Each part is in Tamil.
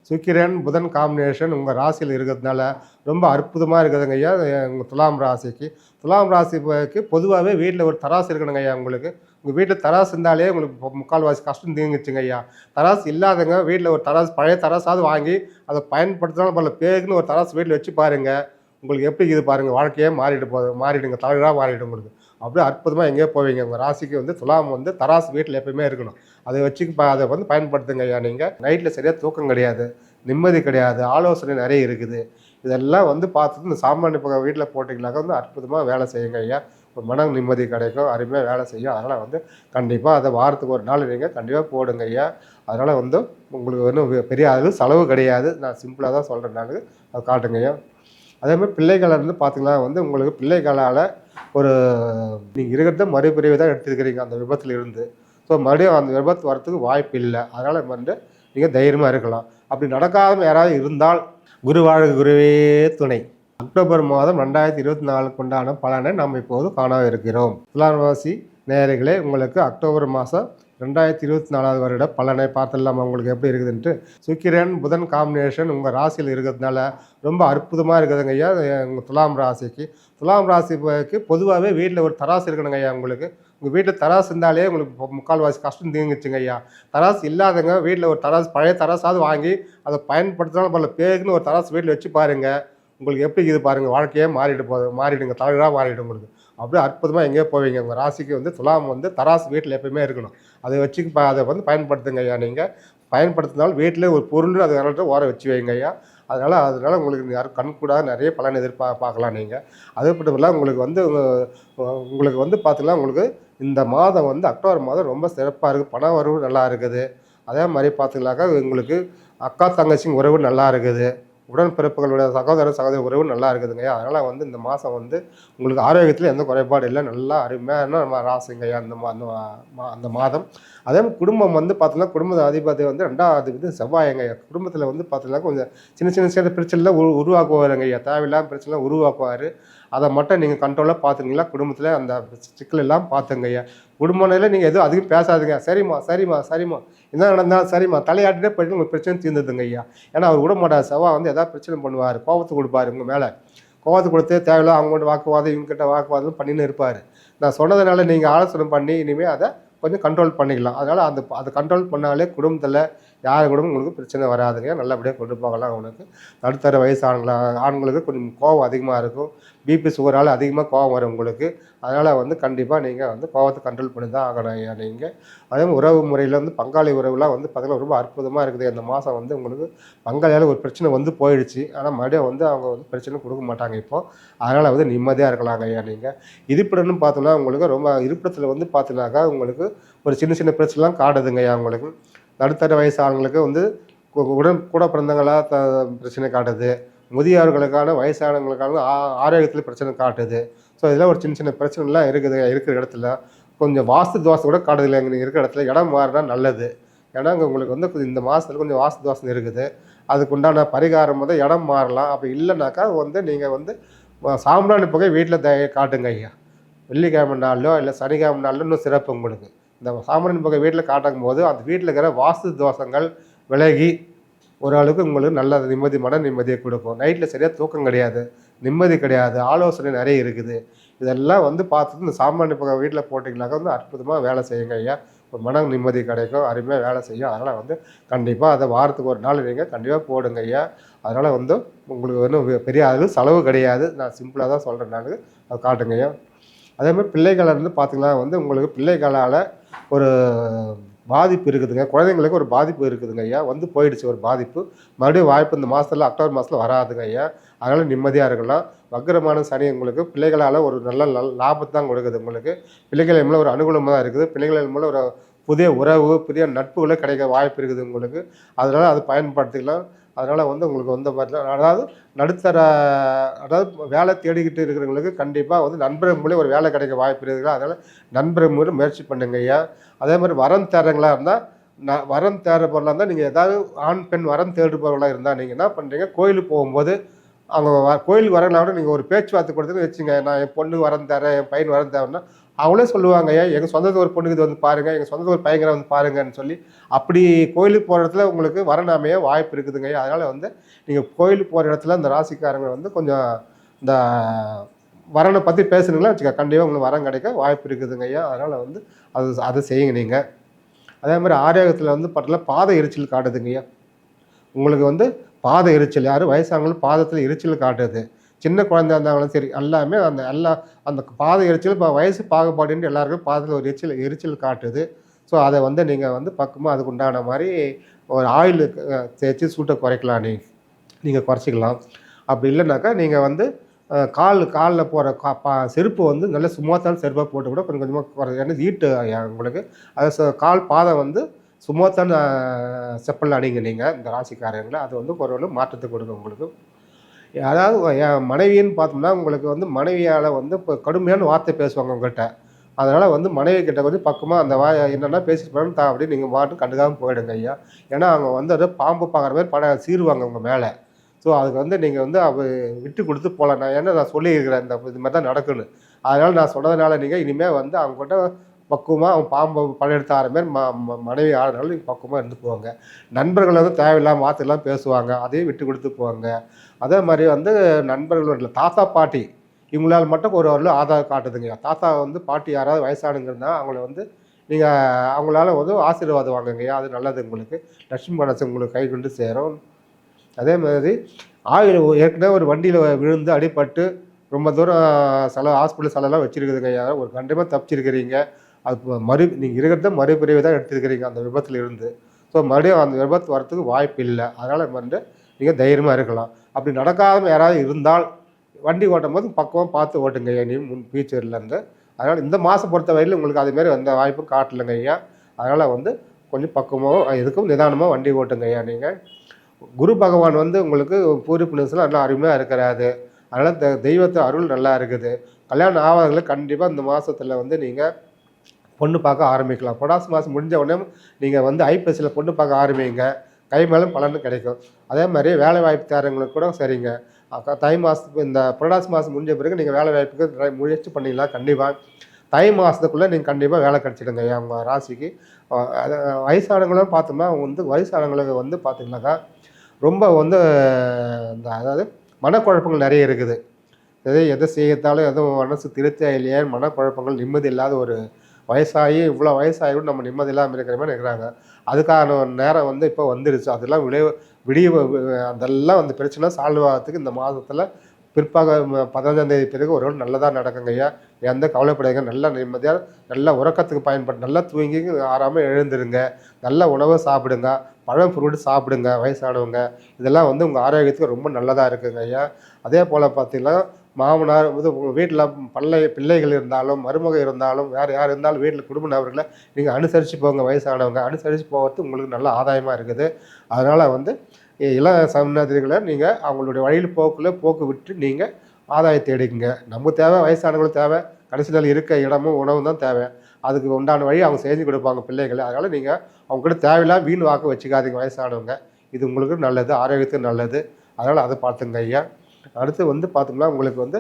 சுக்கிரன் புதன் காம்பினேஷன் உங்கள் ராசியில் இருக்கிறதுனால ரொம்ப அற்புதமாக இருக்குதுங்க ஐயா. உங்கள் துலாம் ராசிக்கு துலாம் ராசிக்கு பொதுவாகவே வீட்டில் ஒரு தராசு இருக்கணுங்க ஐயா. உங்களுக்கு உங்கள் வீட்டில் தராசு இருந்தாலே உங்களுக்கு முக்கால்வாசி கஷ்டம் தீங்குச்சுங்க ஐயா. தராசு இல்லாதவங்க வீட்டில் ஒரு தராசு பழைய தராசாவது வாங்கி அதை பயன்படுத்தினாலும் பல பேருக்குன்னு ஒரு தராசு வீட்டில் வச்சு பாருங்கள். உங்களுக்கு எப்படி இது பாருங்கள், வாழ்க்கையே மாறிடுங்க, தலைவராக மாறிடும் உங்களுக்கு. அப்படியே அற்புதமாக எங்கேயோ போவீங்க. உங்கள் ராசிக்கு துலாம் தராசு வீட்டில் எப்பயுமே இருக்கணும். அதை வச்சு அதை பயன்படுத்துங்க ஐயா. நீங்கள் நைட்டில் சரியாக தூக்கம் கிடையாது, நிம்மதி கிடையாது, ஆலோசனை நிறைய இருக்குது. இதெல்லாம் பார்த்துட்டு இந்த சாமானிய பக்கம் வீட்டில் போட்டிங்கனாக்கா அற்புதமாக வேலை செய்யுங்க ஐயா. ஒரு மன நிம்மதி கிடைக்கும், அருமையாக வேலை செய்யும். அதனால் கண்டிப்பாக அதை வாரத்துக்கு ஒரு நாள் நீங்கள் கண்டிப்பாக போடுங்க ஐயா. அதனால் உங்களுக்கு பெரிய அளவு செலவு கிடையாது. நான் சிம்பிளாக தான் சொல்கிறேன், நான் அதை காட்டுங்க ஐயா. அதேமாதிரி பிள்ளைகளை பார்த்திங்கன்னா உங்களுக்கு பிள்ளைகளால் ஒரு நீங்கள் இருக்கிறத மறுபிரிவு தான் எடுத்துருக்கிறீங்க அந்த விபத்தில் இருந்து. ஸோ மறுபடியும் அந்த விபத்து வரத்துக்கு வாய்ப்பு இல்லை. அதனால் நீங்கள் தைரியமாக இருக்கலாம். அப்படி நடக்காமல் யாராவது இருந்தால் குரு வாழ்க குருவே துணை. அக்டோபர் மாதம் 2024 உண்டான பலனை நாம் இப்போது காண இருக்கிறோம். துலாம் ராசி நேயர்களே, உங்களுக்கு அக்டோபர் மாதம் 2024 வருட பலனை பார்த்துடலாமா உங்களுக்கு எப்படி இருக்குதுன்ட்டு. சுக்கிரன் புதன் காம்பினேஷன் உங்கள் ராசியில் இருக்கிறதுனால ரொம்ப அற்புதமாக இருக்குதுங்க ஐயா. உங்கள் துலாம் ராசிக்கு பொதுவாகவே வீட்டில் ஒரு தராசு இருக்கணுங்க ஐயா. உங்களுக்கு உங்கள் வீட்டில் தராசு இருந்தாலே உங்களுக்கு முக்கால்வாசி கஷ்டம் தீங்குச்சுங்க ஐயா. தராசு இல்லாதவங்க வீட்டில் ஒரு தராசு பழைய தராசாவது வாங்கி அதை பயன்படுத்தினாலும் பல பேருக்குன்னு ஒரு தராசு வீட்டில் வச்சு பாருங்கள். உங்களுக்கு எப்படி இது பாருங்கள், வாழ்க்கையே மாறிடுங்க, தலைவராக மாறிடும் உங்களுக்கு. அப்படியே அற்புதமாக எங்கேயோ போவீங்க. உங்கள் ராசிக்கு துலாம் தராசு வீட்டில் எப்பயுமே இருக்கணும். அதை வச்சு அதை பயன்படுத்துங்க ஐயா. நீங்கள் பயன்படுத்தினாலும் வீட்டில் ஒரு பொருள் அது யார்கிட்ட ஓர வச்சு வைங்க ஐயா. அதனால் உங்களுக்கு யாரும் கண்கூடாக நிறைய பலன் பார்க்கலாம் நீங்கள். அதே மட்டும் இல்லை, உங்களுக்கு பார்த்தீங்கன்னா உங்களுக்கு இந்த மாதம் அக்டோபர் மாதம் ரொம்ப சிறப்பாக இருக்குது. பண வரவு நல்லா இருக்குது. அதே மாதிரி பார்த்தீங்கன்னாக்கா உங்களுக்கு அக்கா தங்கச்சிங்க உறவு நல்லா இருக்குது. உடன்பிறப்புகளுடைய சகோதரி உறவு நல்லா இருக்குதுங்க. அதனால் இந்த மாதம் உங்களுக்கு ஆரோக்கியத்தில் எந்த குறைபாடு இல்லை. நல்லா அருமையான நம்ம ராசிங்க அந்த மாதம். அதே மாதிரி குடும்பம் பார்த்தீங்கன்னா குடும்ப அதிபதி 2ஆம் அதிபதி செவ்வாய்ங்க. குடும்பத்தில் பார்த்தீங்கன்னா கொஞ்சம் சின்ன பிரச்சனைலாம் உருவாக்குவாருங்க ஐயா. தேவையில்லாமல் பிரச்சனைலாம் உருவாக்குவார். அதை மட்டும் நீங்கள் கண்ட்ரோலாக பார்த்துங்களா, குடும்பத்தில் அந்த சிக்கல் எல்லாம் பார்த்துங்க ஐயா. குடும்பத்தில் நீங்கள் எதுவும் அதிகம் பேசாதுங்க. சரிம்மா என்ன நடந்தாலும் சரிம்மா தலையாட்டிட்டே போயிட்டு உங்களுக்கு பிரச்சனை தீர்ந்துதுங்க ஐயா. ஏன்னா அவர் விட மாட்டார். செவ்வாய் எதாவது பிரச்சனை பண்ணுவார், கோபத்தை கொடுப்பார் உங்கள் மேலே. கோபத்தை கொடுத்து தேவையில்ல அவங்கள்ட்ட வாக்குவாதம் இவங்ககிட்ட வாக்குவாதம் பண்ணின்னு இருப்பார். நான் சொன்னதுனால நீங்கள் ஆலோசனை பண்ணி இனிமேல் அதை கொஞ்சம் கண்ட்ரோல் பண்ணிக்கலாம். அதனால் அதை கண்ட்ரோல் பண்ணாலே குடும்பத்தில் யார் கூட உங்களுக்கு பிரச்சனை வராதுங்க. நல்லபடியாக கொண்டு போகலாம். அவனுக்கு நடுத்தர வயசு ஆண்களுக்கு கொஞ்சம் கோபம் அதிகமாக இருக்கும். பிபி சுகரால் அதிகமாக கோபம் வரும் உங்களுக்கு. அதனால் கண்டிப்பாக நீங்கள் கோபத்தை கண்ட்ரோல் பண்ணி தான் ஆகணும் ஐயா. நீங்கள் அதே மாதிரி உறவு முறையில் பங்காளி உறவுலாம் பார்த்தீங்கன்னா ரொம்ப அற்புதமாக இருக்குது. இந்த மாதம் உங்களுக்கு பங்காளியால் ஒரு பிரச்சனை போயிடுச்சு. ஆனால் மறுபடியும் அவங்க பிரச்சனை கொடுக்க மாட்டாங்க இப்போது. அதனால் நிம்மதியாக இருக்கலாங்க ஐயா. நீங்கள் இருப்பிடம்னு பார்த்தோன்னா உங்களுக்கு ரொம்ப இருப்பிடத்தில் பார்த்தீங்கன்னாக்கா உங்களுக்கு ஒரு சின்ன பிரச்சனைலாம் காட்டுதுங்க ஐயா. உங்களுக்கு நடுத்தர வயசு ஆளுங்களுக்கு கூட பிறந்தவங்களாக பிரச்சனை காட்டுது. முதியவர்களுக்கான வயசானவங்களுக்கான ஆரோக்கியத்தில் பிரச்சனை காட்டுது. ஸோ இதெல்லாம் ஒரு சின்ன பிரச்சனைலாம் இருக்கிற இடத்துல கொஞ்சம் வாஸ்து தோசை கூட காட்டுது இல்லைங்க. நீங்கள் இருக்கிற இடத்துல இடம் மாறினா நல்லது. ஏன்னா உங்களுக்கு இந்த மாதத்தில் கொஞ்சம் வாஸ்து தோசை இருக்குது. அதுக்கு உண்டான பரிகாரம் இடம் மாறலாம். அப்படி இல்லைனாக்கா நீங்கள் சாம்பிராணி புகை வீட்டில் காட்டுங்க ஐயா. வெள்ளிக்கிழமை நாளிலோ இல்லை சனிக்கிழமை நாளிலோ இன்னும் சிறப்பு உங்களுக்கு. இந்த சாம்பிராணி புகை வீட்டில் காட்டும் போது அந்த வீட்டில் இருக்கிற வாஸ்து தோஷங்கள் விலகி ஓரளவுக்கு உங்களுக்கு நல்ல மன நிம்மதியை கொடுக்கும். நைட்டில் சரியாக தூக்கம் கிடையாது, நிம்மதி கிடையாது, ஆலோசனை நிறைய இருக்குது. இதெல்லாம் பார்த்துட்டு இந்த சாம்பிராணி புகை வீட்டில் போட்டிங்கனாக்கா அற்புதமாக வேலை செய்யுங்க ஐயா. ஒரு மன நிம்மதி கிடைக்கும், அருமையாக வேலை செய்யும். அதனால் கண்டிப்பாக அதை வாரத்துக்கு ஒரு நாள் நீங்கள் கண்டிப்பாக போடுங்க ஐயா. அதனால் உங்களுக்கு பெரிய அளவு செலவு கிடையாது. நான் சிம்பிளாக தான் சொல்கிறேன், நான் அதை காட்டுங்க ஐயா. அதே மாதிரி பிள்ளைகளை பார்த்திங்கன்னா உங்களுக்கு பிள்ளைகளால் ஒரு பாதிப்பு இருக்குதுங்க. குழந்தைங்களுக்கு ஒரு பாதிப்பு இருக்குதுங்க ஐயா. போயிடுச்சு ஒரு பாதிப்பு. மறுபடியும் வாய்ப்பு இந்த மாதத்தில் அக்டோபர் மாதத்தில் வராதுங்க ஐயா. அதனால் நிம்மதியாக இருக்கலாம். வக்கரமான சனி உங்களுக்கு பிள்ளைகளால் ஒரு நல்ல லாபத்தை தான் கொடுக்குது உங்களுக்கு. பிள்ளைகள் மூலம் ஒரு அனுகூலமாக தான் இருக்குது. பிள்ளைகள் மூலம் ஒரு புதிய உறவு, புதிய நட்புகளை கிடைக்க வாய்ப்பு இருக்குது உங்களுக்கு. அதனால் அதை பயன்படுத்திக்கலாம். அதனால் உங்களுக்கு மாதிரிலாம் அதாவது வேலை தேடிக்கிட்டு இருக்கிறவங்களுக்கு கண்டிப்பாக நண்பர்கள் மூலம் ஒரு வேலை கிடைக்க வாய்ப்பு இருக்குதுங்களா. அதனால் நண்பர்கள் மூலம் முயற்சி பண்ணுங்க ஐயா. அதே மாதிரி வரம் தேடுறவங்களாக இருந்தால் வரம் தேடுற பொருளாக இருந்தால் நீங்கள் ஏதாவது ஆண் பெண் வரம் தேடுபவர்களாக இருந்தால் நீங்கள் என்ன பண்ணுறீங்க, கோயிலுக்கு போகும்போது அவங்க கோயிலுக்கு வரலாம் கூட நீங்கள் ஒரு பேச்சுவார்த்தை கொடுத்துன்னு வச்சுங்க. நான் என் பொண்ணு வரம் தரேன், என் பையன் வரம் தேவைன்னா அவங்களே சொல்லுவாங்க, "ஏன் எங்கள் சொந்தத்து ஒரு பொண்ணுக்கு இது வந்து பாருங்கள், எங்கள் சொந்தத்து ஒரு பையங்கிற வந்து பாருங்கன்னு சொல்லி அப்படி கோயிலுக்கு போகிற இடத்துல உங்களுக்கு வரன் அமைய வாய்ப்பு இருக்குதுங்க. அதனால் வந்து நீங்கள் கோயிலுக்கு போகிற இடத்துல இந்த ராசிக்காரங்க வந்து கொஞ்சம் இந்த வரனை பற்றி பேசுனீங்களா வச்சுக்க, கண்டிப்பாக உங்களுக்கு வரம் கிடைக்க வாய்ப்பு இருக்குதுங்க ஐயா. அதனால் வந்து அதை செய்யுங்க நீங்கள். அதே மாதிரி ஆரோக்கியத்தில் வந்து பார்த்தீங்கன்னா பாத எரிச்சல் காட்டுதுங்க ஐயா. உங்களுக்கு வந்து பாத எரிச்சல், யாரும் வயசானவங்களும் பாதத்தில் எரிச்சல் காட்டுது. சின்ன குழந்தையா இருந்தாலும் சரி, எல்லாமே அந்த பாத எரிச்சல் இப்போ வயசு பாகுபாடுன்ட்டு எல்லாருக்கும் பாதத்தில் ஒரு எரிச்சல் காட்டுது. ஸோ அதை வந்து நீங்கள் வந்து பக்கமாக அதுக்கு உண்டான மாதிரி ஒரு ஆயில் தேய்ச்சி சூட்டை குறைக்கலாம். நீங்கள் குறைச்சிக்கலாம். அப்படி இல்லைனாக்கா நீங்கள் வந்து காலில் போகிற செருப்பு வந்து நல்ல ஸ்மூத்தான செருப்பாக போட்டு கூட கொஞ்சம் கொஞ்சமாக குறைச்சி, ஏன்னா ஹீட்டு உங்களுக்கு அது கால் பாதம் வந்து ஸ்மூத்தான செப்பல் அணிங்க நீங்கள் இந்த ராசிக்காரங்களை. அது வந்து ஒரு மாற்றத்தை கொடுக்கும் உங்களுக்கு. அதாவது என் மனைவின்னு பார்த்தோம்னா உங்களுக்கு வந்து மனைவியால் வந்து இப்போ கடுமையான வார்த்தை பேசுவாங்க உங்கள்கிட்ட. அதனால் வந்து மனைவி கிட்ட கொஞ்சம் பக்கமாக அந்த என்னென்னா பேசிட்டு போகணும் அப்படின்னு நீங்கள் பாட்டு கண்டுக்காமல் போயிடுங்க ஐயா. ஏன்னா அவங்க வந்து அதை பாம்பு பார்க்குற மாதிரி சீருவாங்க உங்கள் மேலே. ஸோ அதுக்கு வந்து நீங்கள் வந்து விட்டு கொடுத்து போகலாம். நான் சொல்லியிருக்கிறேன் இது மாதிரி தான் நடக்குன்னு. அதனால் நான் சொன்னதுனால நீங்கள் இனிமேல் வந்து அவங்ககிட்ட பக்குவமாக அவன் பாம்பு படம் எடுத்து ஆகிற மாதிரி மனைவி ஆடுறதுனால நீங்கள் பக்குவமாக இருந்து போவாங்க. நண்பர்கள் வந்து தேவையில்லாமல் வார்த்தையெல்லாம் பேசுவாங்க, அதையும் விட்டு கொடுத்து போவாங்க. அதே மாதிரி வந்து நண்பர்கள் தாத்தா பாட்டி இவங்களால் மட்டும் ஒரு ஆதார் காட்டுதுங்க. தாத்தா வந்து பாட்டி யாராவது வயசானுங்கிறதுனா அவங்கள வந்து நீங்கள் அவங்களால வந்து ஆசீர்வாதம் வாங்குங்கய்யா. அது நல்லது உங்களுக்கு. லட்சுமி மனசு உங்களுக்கு கை கொண்டு சேரும். அதே மாதிரி ஏற்கனவே ஒரு வண்டியில் விழுந்து அடிபட்டு ரொம்ப தூரம் ஹாஸ்பிட்டல் செலவெல்லாம் வச்சுருக்குதுங்க ஐயா. ஒரு கண்டிப்பாக தப்பிச்சிருக்கிறீங்க. அது நீங்கள் இருக்கிறத மறுபிரிவு தான் எடுத்துருக்கிறீங்க அந்த விபத்தில் இருந்து. ஸோ மறுபடியும் அந்த விபத்து வரத்துக்கு வாய்ப்பு இல்லை. அதனால் வந்து நீங்கள் தைரியமாக இருக்கலாம். அப்படி நடக்காமல் யாராவது இருந்தால் வண்டி ஓட்டும் போது பக்குவம் பார்த்து ஓட்டுங்க ஐயா, முன் ஃபியூச்சர்லேருந்து. அதனால் இந்த மாதம் பொறுத்த வரையில் உங்களுக்கு அதுமாரி எந்த வாய்ப்பும் காட்டலைங்க ஐயா. அதனால் வந்து கொஞ்சம் பக்குவமாக இதுக்கும் நிதானமாக வண்டி ஓட்டுங்க ஐயா. நீங்கள் குரு பகவான் வந்து உங்களுக்கு பூரி புண்ணியத்தில் நல்லா அருமையாக இருக்கிறாரு. அதனால் தெய்வத்தை அருள் நல்லா இருக்குது. கல்யாணம் ஆகாதவங்களுக்கு கண்டிப்பாக இந்த மாதத்தில் வந்து நீங்கள் பொண்ணு பார்க்க ஆரம்பிக்கலாம். புரட்டாசி மாதம் முடிஞ்ச உடனே நீங்கள் வந்து ஐப்பசியில் பொண்ணு பார்க்க ஆரம்பிங்க. கை மேலும் பலன் கிடைக்கும். அதே மாதிரி வேலை வாய்ப்பு தேடுறவங்களுக்கு கூட சரிங்க. தை மாதத்துக்கு இந்த புரட்டாசி மாதம் முடிஞ்ச பிறகு நீங்கள் வேலை வாய்ப்புக்கு முயற்சி பண்ணிக்கலாம். கண்டிப்பாக தை மாதத்துக்குள்ளே நீங்கள் கண்டிப்பாக வேலை கிடச்சிடுங்க ஐயா உங்கள் ராசிக்கு. வயசானவங்களும் பார்த்தோம்னா வந்து வயசானவங்களுக்கு வந்து பார்த்திங்கனாக்கா ரொம்ப வந்து அதாவது மனக்குழப்பங்கள் நிறைய இருக்குது. எதை செய்யத்தாலும் எதுவும் மனசு திருப்தியாக இல்லையே, மனக்குழப்பங்கள் நிம்மதி இல்லாத ஒரு வயசாகி இவ்வளோ வயசாகி கூட நம்ம நிம்மதி இல்லாமல் இருக்கிற மாதிரி இருக்கிறாங்க. அதுக்கான நேரம் வந்து இப்போ வந்துடுச்சு. அதெல்லாம் அதெல்லாம் வந்து பிரச்சனை சால்வ் ஆகிறதுக்கு இந்த மாதத்தில் பிற்பாக 15ஆம் தேதி பிறகு ஒரு நல்லதாக நடக்குங்க ஐயா. எந்த கவலைப்படாதீங்க. நல்லா நிம்மதியாக நல்லா உறக்கத்துக்கு பயன்பட்டு நல்லா தூங்கி ஆறாமல் எழுந்துருங்க. நல்ல உணவை சாப்பிடுங்க. பழம் ஃப்ரூட் சாப்பிடுங்க. வயசானவங்க இதெல்லாம் வந்து உங்கள் ஆரோக்கியத்துக்கு ரொம்ப நல்லதாக இருக்குங்க ஐயா. அதே போல் பார்த்திங்கன்னா மாமனார் வந்து உங்கள் வீட்டில் பிள்ளைகள் இருந்தாலும் மருமக இருந்தாலும் வேறு யார் இருந்தாலும் வீட்டில் குடும்ப நபர்களை நீங்கள் அனுசரித்து போங்க. வயசானவங்க அனுசரித்து போகிறது உங்களுக்கு நல்ல ஆதாயமாக இருக்குது. அதனால் வந்து சன்னதிகளை நீங்கள் அவங்களுடைய வழியில் போக்கு விட்டு நீங்கள் ஆதாயத்தை எடுக்குங்க. நமக்கு தேவை வயசானவங்களும் தேவை, கடைசியில் இருக்க இடமும் உணவும் தான் தேவை. அதுக்கு உண்டான வழி அவங்க செஞ்சு கொடுப்பாங்க பிள்ளைகளை. அதனால் நீங்கள் அவங்ககிட்ட தேவையில்லாம வீண் வாக்கு வச்சுக்காதீங்க வயசானவங்க. இது உங்களுக்கு நல்லது, ஆரோக்கியத்துக்கு நல்லது. அதனால் அதை பார்த்துங்க ஐயா. அடுத்து வந்து பார்த்தோம்னா உங்களுக்கு வந்து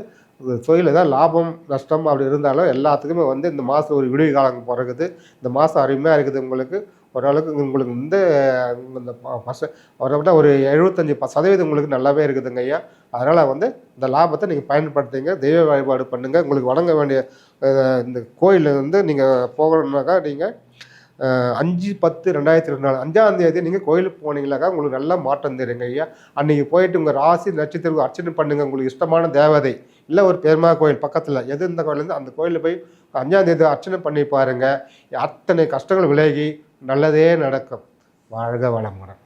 தொழில் ஏதாவது லாபம் நஷ்டம் அப்படி இருந்தாலும் எல்லாத்துக்குமே வந்து இந்த மாதம் ஒரு விடுவி காலம் பிறகுது. இந்த மாதம் அருமையாக இருக்குது உங்களுக்கு. ஓரளவுக்கு உங்களுக்கு வந்து இந்த ஒரு 75% உங்களுக்கு நல்லாவே இருக்குதுங்க ஐயா. அதனால் வந்து இந்த லாபத்தை நீங்கள் பயன்படுத்துங்க. தெய்வ வழிபாடு பண்ணுங்கள். உங்களுக்கு வணங்க வேண்டிய இந்த கோயில் வந்து நீங்கள் போகணுன்னாக்கா நீங்கள் 5/10/2024 5ஆம் தேதி நீங்கள் கோயிலுக்கு போனீங்கன்னாக்கா உங்களுக்கு நல்லா மாற்றம் தெரியுங்க ஐயா. அன்றைக்கி போயிட்டு உங்கள் ராசி நட்சத்திரம் அர்ச்சனை பண்ணுங்கள். உங்களுக்கு இஷ்டமான தேவதை இல்லை ஒரு பெருமா கோயில் பக்கத்தில் எது இந்த கோயிலேருந்து அந்த கோயிலில் போய் 5ஆம் தேதி அர்ச்சனை பண்ணி பாருங்கள். அத்தனை கஷ்டங்கள் விலகி நல்லதே நடக்கும். வாழ்க வளமுடன்.